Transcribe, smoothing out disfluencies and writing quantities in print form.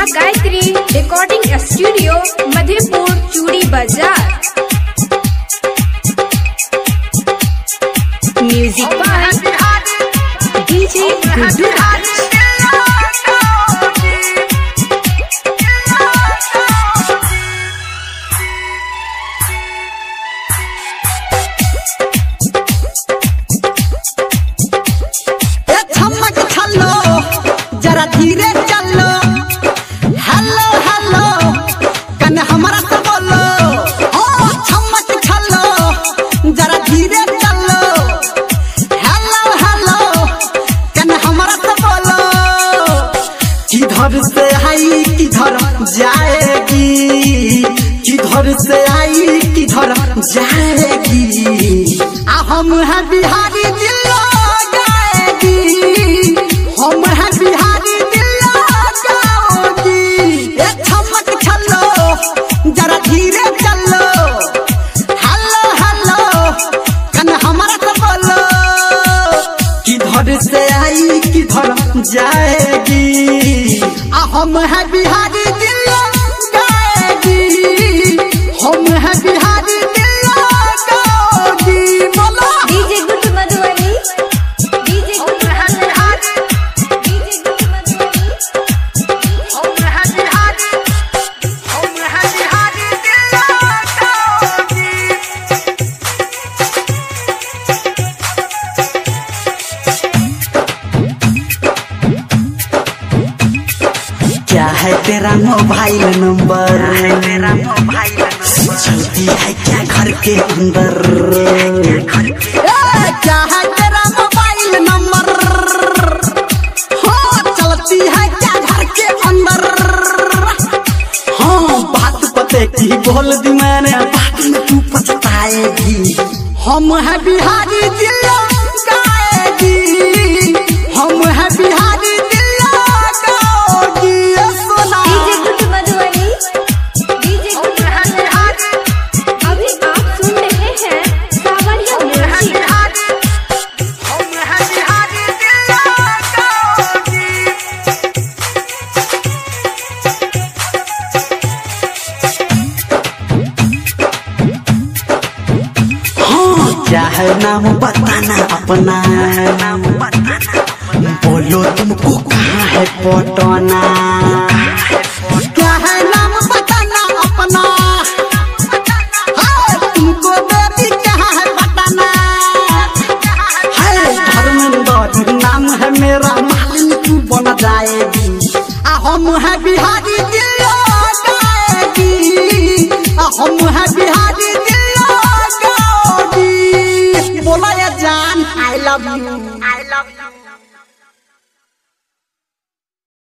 माँ Gayatri recording studio Madhepur चूड़ी बाजार। म्यूजिक बाय डीजे गुड्डू राज। धीरे चलो हेलो हेलो कन हमारा से बोलो ओ चमक चलो जरा धीरे चलो हेलो हेलो कन हमारा से बोलो किधर से आई किधर जाएगी किधर से आई किधर जाएगी हम है बिहारी दिल्लो जाएगी हम है बिहारी जरा धीरे चलो हेलो हेलो कन हमारा तो बोलो किधर से आई किधर जाएगी हम है बिहारी दिल्लो जाएगी हम है बिहारी दिल्लो जाएगी। बोलो DJ Guddu Madhubani DJ Guddu Madhubani DJ Guddu Madhubani हम है बिहारी क्या है तेरा मोबाइल नंबर चलती है क्या घर के अंदर क्या है तेरा मोबाइल नंबर हाँ चलती है क्या घर के अंदर हाँ बात पते की बोल दी मैंने बात में तू पछताएगी हम है बिहारी दिल्लो गाएगी हम है बिहारी क्या है नाम बताना अपना नाम बताना बोलो तुमको कहाँ है पटना क्या है नाम बताना अपना तुमको बेबी कहाँ है पटना है धर्मेंद्र नाम है मेरा मालिन तू बन जाएगी हम है बिहारी दिल्लो जाएगी हम है बिहारी बोला या जान I love you।